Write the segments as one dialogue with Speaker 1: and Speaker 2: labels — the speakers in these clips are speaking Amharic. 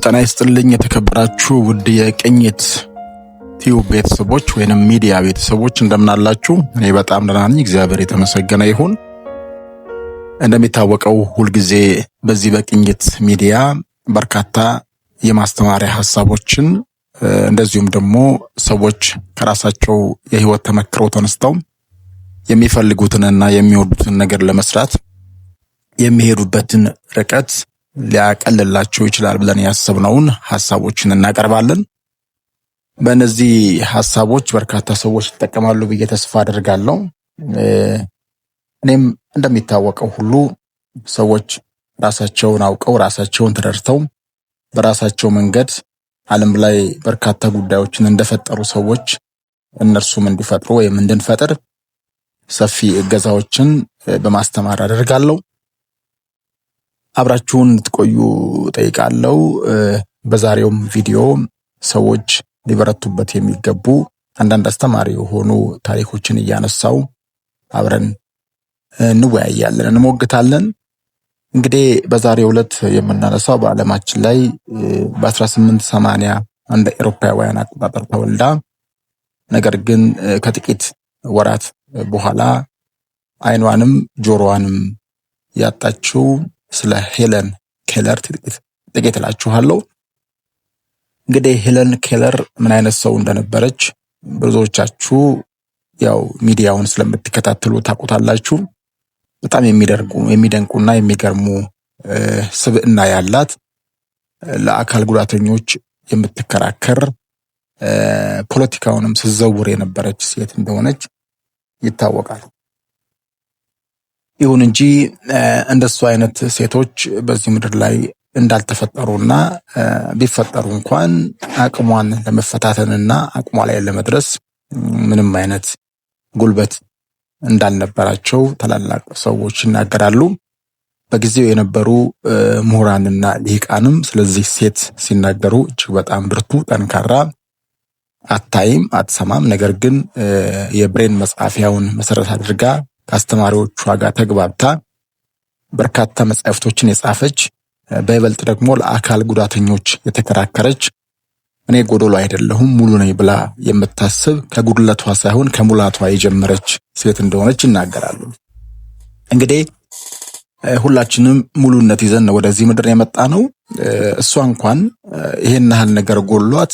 Speaker 1: ጤና ይስጥልኝ የተከበራችሁ ውድ የቅኝት ቲዩብ ቤተሰቦች ወይንም ሚዲያ ቤተሰቦች እንደምናላችሁ። እኔ በጣም ደህና ነኝ፣ እግዚአብሔር የተመሰገነ ይሁን። እንደሚታወቀው ሁልጊዜ በዚህ በቅኝት ሚዲያ በርካታ የማስተማሪያ ሐሳቦችን እንደዚሁም ደግሞ ሰዎች ከራሳቸው የህይወት ተመክሮ ተነስተው የሚፈልጉትንና የሚወዱትን ነገር ለመስራት የሚሄዱበትን ርቀት ሊያቀልላቸው ይችላል ብለን ያሰብነውን ሐሳቦችን እናቀርባለን። በእነዚህ ሐሳቦች በርካታ ሰዎች ይጠቀማሉ ብዬ ተስፋ አደርጋለሁ። እኔም እንደሚታወቀው ሁሉ ሰዎች ራሳቸውን አውቀው ራሳቸውን ተረድተው በራሳቸው መንገድ ዓለም ላይ በርካታ ጉዳዮችን እንደፈጠሩ ሰዎች እነርሱም እንዲፈጥሩ ወይም እንድንፈጥር ሰፊ እገዛዎችን በማስተማር አደርጋለሁ። አብራችሁን እንድትቆዩ ጠይቃለሁ። በዛሬውም ቪዲዮ ሰዎች ሊበረቱበት የሚገቡ አንዳንድ አስተማሪ የሆኑ ታሪኮችን እያነሳው አብረን እንወያያለን፣ እንሞግታለን። እንግዲህ በዛሬው ዕለት የምናነሳው በዓለማችን ላይ በ1880 እንደ አውሮፓውያን አቆጣጠር ተወልዳ ነገር ግን ከጥቂት ወራት በኋላ አይኗንም ጆሮዋንም ያጣችው ስለ ሄለን ኬለር ጥቂት እላችኋለሁ። እንግዲህ ሄለን ኬለር ምን አይነት ሰው እንደነበረች ብዙዎቻችሁ ያው ሚዲያውን ስለምትከታተሉ ታውቁታላችሁ። በጣም የሚደንቁና የሚገርሙ ስብዕና ያላት፣ ለአካል ጉዳተኞች የምትከራከር፣ ፖለቲካውንም ስትዘውር የነበረች ሴት እንደሆነች ይታወቃል። ይሁን እንጂ እንደሱ አይነት ሴቶች በዚህ ምድር ላይ እንዳልተፈጠሩና ቢፈጠሩ እንኳን አቅሟን ለመፈታተንና አቅሟ ላይ ለመድረስ ምንም አይነት ጉልበት እንዳልነበራቸው ታላላቅ ሰዎች ይናገራሉ። በጊዜው የነበሩ ምሁራንና ሊቃንም ስለዚህ ሴት ሲናገሩ እጅግ በጣም ብርቱ፣ ጠንካራ፣ አታይም አትሰማም፣ ነገር ግን የብሬን መጻፊያውን መሰረት አድርጋ ከአስተማሪዎቿ ጋር ተግባብታ በርካታ መጻሕፍቶችን የጻፈች፣ በይበልጥ ደግሞ ለአካል ጉዳተኞች የተከራከረች፣ እኔ ጎዶሎ አይደለሁም ሙሉ ነኝ ብላ የምታስብ፣ ከጉድለቷ ሳይሆን ከሙላቷ የጀመረች ሴት እንደሆነች ይናገራሉ። እንግዲህ ሁላችንም ሙሉነት ይዘን ወደዚህ ምድር የመጣ ነው። እሷ እንኳን ይሄን ያህል ነገር ጎሏት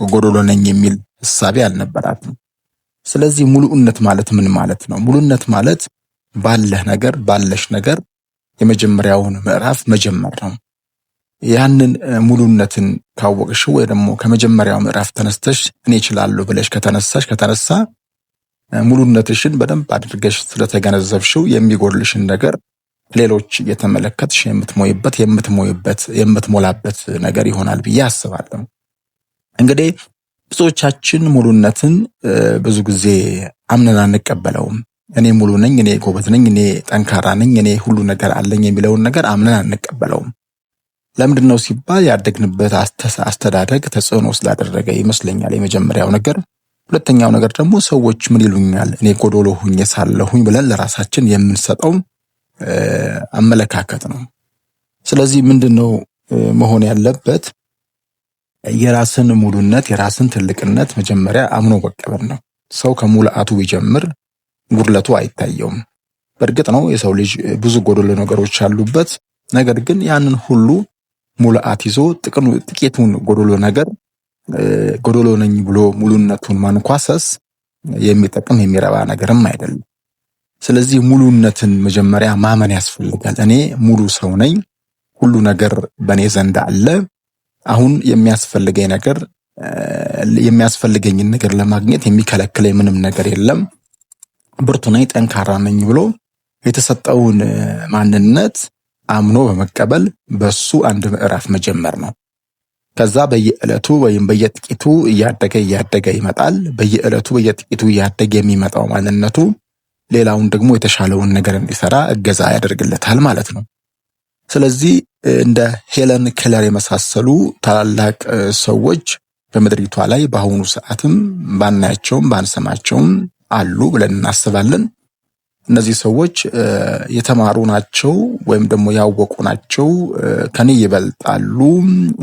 Speaker 1: ጎዶሎ ነኝ የሚል ሕሳቤ አልነበራትም። ስለዚህ ሙሉነት ማለት ምን ማለት ነው? ሙሉነት ማለት ባለህ ነገር ባለሽ ነገር የመጀመሪያውን ምዕራፍ መጀመር ነው። ያንን ሙሉነትን ካወቅሽው ወይ ደግሞ ከመጀመሪያው ምዕራፍ ተነስተሽ እኔ እችላለሁ ብለሽ ከተነሳ ሙሉነትሽን በደንብ አድርገሽ ስለተገነዘብሽው የሚጎልሽን ነገር ሌሎች እየተመለከትሽ የምትሞላበት ነገር ይሆናል ብዬ አስባለሁ። እንግዲህ ብዙዎቻችን ሙሉነትን ብዙ ጊዜ አምነን አንቀበለውም። እኔ ሙሉ ነኝ፣ እኔ ጎበዝ ነኝ፣ እኔ ጠንካራ ነኝ፣ እኔ ሁሉ ነገር አለኝ የሚለውን ነገር አምነን አንቀበለውም። ለምንድን ነው ሲባል ያደግንበት አስተዳደግ ተጽዕኖ ስላደረገ ይመስለኛል የመጀመሪያው ነገር። ሁለተኛው ነገር ደግሞ ሰዎች ምን ይሉኛል እኔ ጎዶሎ ሁኜ ሳለሁኝ ብለን ለራሳችን የምንሰጠው አመለካከት ነው። ስለዚህ ምንድነው መሆን ያለበት? የራስን ሙሉነት የራስን ትልቅነት መጀመሪያ አምኖ መቀበል ነው። ሰው ከሙላቱ ቢጀምር ጉድለቱ አይታየውም። በእርግጥ ነው የሰው ልጅ ብዙ ጎዶሎ ነገሮች አሉበት። ነገር ግን ያንን ሁሉ ሙላአት ይዞ ጥቂቱን ጎዶሎ ነገር ጎዶሎ ነኝ ብሎ ሙሉነቱን ማንኳሰስ የሚጠቅም የሚረባ ነገርም አይደለም። ስለዚህ ሙሉነትን መጀመሪያ ማመን ያስፈልጋል። እኔ ሙሉ ሰው ነኝ፣ ሁሉ ነገር በእኔ ዘንድ አለ። አሁን የሚያስፈልገኝን ነገር ለማግኘት የሚከለክለኝ ምንም ነገር የለም። ብርቱ ነኝ፣ ጠንካራ ነኝ ብሎ የተሰጠውን ማንነት አምኖ በመቀበል በሱ አንድ ምዕራፍ መጀመር ነው። ከዛ በየዕለቱ ወይም በየጥቂቱ እያደገ ይመጣል። በየዕለቱ በየጥቂቱ እያደገ የሚመጣው ማንነቱ ሌላውን ደግሞ የተሻለውን ነገር እንዲሰራ እገዛ ያደርግለታል ማለት ነው። ስለዚህ እንደ ሄለን ኬለር የመሳሰሉ ታላላቅ ሰዎች በምድሪቷ ላይ በአሁኑ ሰዓትም ባናያቸውም ባንሰማቸውም አሉ ብለን እናስባለን። እነዚህ ሰዎች የተማሩ ናቸው ወይም ደግሞ ያወቁ ናቸው፣ ከኔ ይበልጣሉ፣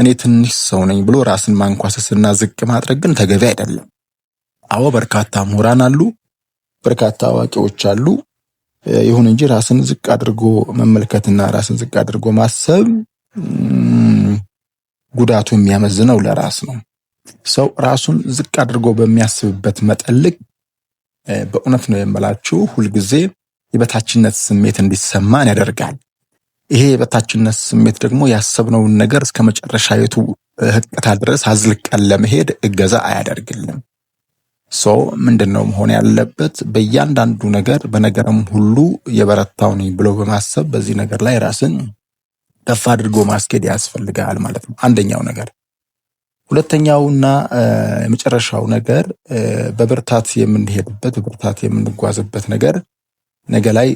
Speaker 1: እኔ ትንሽ ሰው ነኝ ብሎ ራስን ማንኳሰስና ዝቅ ማድረግ ግን ተገቢ አይደለም። አዎ በርካታ ምሁራን አሉ፣ በርካታ አዋቂዎች አሉ። ይሁን እንጂ ራስን ዝቅ አድርጎ መመልከትና ራስን ዝቅ አድርጎ ማሰብ ጉዳቱ የሚያመዝነው ለራስ ነው። ሰው ራሱን ዝቅ አድርጎ በሚያስብበት መጠን ልክ በእውነት ነው የምላችሁ ሁልጊዜ የበታችነት ስሜት እንዲሰማን ያደርጋል። ይሄ የበታችነት ስሜት ደግሞ ያሰብነውን ነገር እስከ መጨረሻዊቱ ህቅታ ድረስ አዝልቀን ለመሄድ እገዛ አያደርግልንም። ሰው ምንድነው መሆን ያለበት? በእያንዳንዱ ነገር በነገርም ሁሉ የበረታው ነኝ ብሎ በማሰብ በዚህ ነገር ላይ ራስን ከፍ አድርጎ ማስኬድ ያስፈልጋል ማለት ነው። አንደኛው ነገር። ሁለተኛውና የመጨረሻው ነገር በብርታት የምንሄድበት በብርታት የምንጓዝበት ነገር ነገ ላይ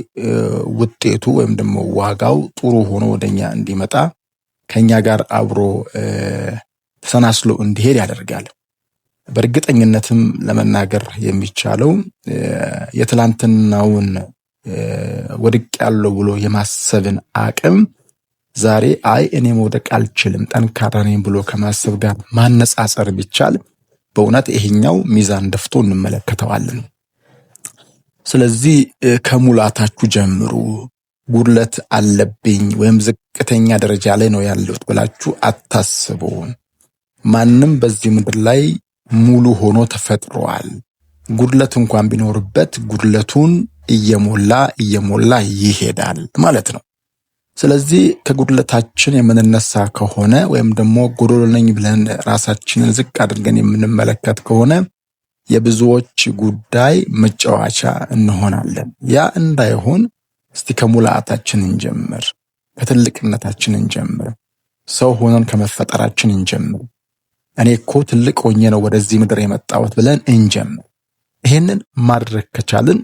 Speaker 1: ውጤቱ ወይም ደግሞ ዋጋው ጥሩ ሆኖ ወደኛ እንዲመጣ ከኛ ጋር አብሮ ተሰናስሎ እንዲሄድ ያደርጋል። በእርግጠኝነትም ለመናገር የሚቻለው የትላንትናውን ወድቅ ያለው ብሎ የማሰብን አቅም ዛሬ እኔ መውደቅ አልችልም ጠንካራ ነኝ ብሎ ከማሰብ ጋር ማነጻጸር ቢቻል በእውነት ይሄኛው ሚዛን ደፍቶ እንመለከተዋለን። ስለዚህ ከሙላታችሁ ጀምሩ። ጉድለት አለብኝ ወይም ዝቅተኛ ደረጃ ላይ ነው ያለሁት ብላችሁ አታስቡ። ማንም በዚህ ምድር ላይ ሙሉ ሆኖ ተፈጥሯል። ጉድለት እንኳን ቢኖርበት ጉድለቱን እየሞላ ይሄዳል ማለት ነው። ስለዚህ ከጉድለታችን የምንነሳ ከሆነ ወይም ደግሞ ጎዶሎ ነኝ ብለን ራሳችንን ዝቅ አድርገን የምንመለከት ከሆነ የብዙዎች ጉዳይ መጫወቻ እንሆናለን። ያ እንዳይሆን እስቲ ከሙላታችን እንጀምር፣ ከትልቅነታችን እንጀምር፣ ሰው ሆነን ከመፈጠራችን እንጀምር። እኔ እኮ ትልቅ ሆኜ ነው ወደዚህ ምድር የመጣሁት ብለን እንጀምር። ይሄንን ማድረግ ከቻልን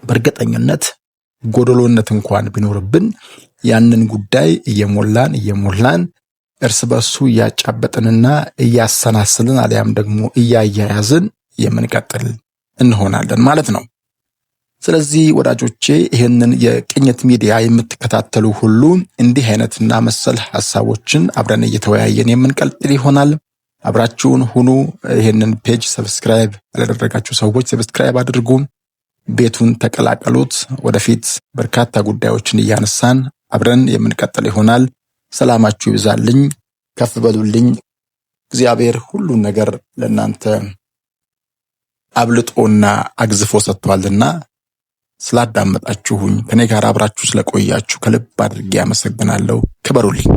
Speaker 1: በእርግጠኝነት ጎዶሎነት እንኳን ቢኖርብን ያንን ጉዳይ እየሞላን እርስ በርሱ እያጫበጥንና እያሰናስልን አሊያም ደግሞ እያያያዝን የምንቀጥል እንሆናለን ማለት ነው። ስለዚህ ወዳጆቼ ይህንን የቅኝት ሚዲያ የምትከታተሉ ሁሉ እንዲህ አይነትና መሰል ሐሳቦችን አብረን እየተወያየን የምንቀጥል ይሆናል። አብራችሁን ሁኑ። ይህንን ፔጅ ሰብስክራይብ ያላደረጋችሁ ሰዎች ሰብስክራይብ አድርጉ፣ ቤቱን ተቀላቀሉት። ወደፊት በርካታ ጉዳዮችን እያነሳን አብረን የምንቀጥል ይሆናል። ሰላማችሁ ይብዛልኝ፣ ከፍ በሉልኝ። እግዚአብሔር ሁሉን ነገር ለእናንተ አብልጦና አግዝፎ ሰጥቷልና ስላዳመጣችሁኝ ከኔ ጋር አብራችሁ ስለቆያችሁ ከልብ አድርጌ አመሰግናለሁ። ክበሩልኝ።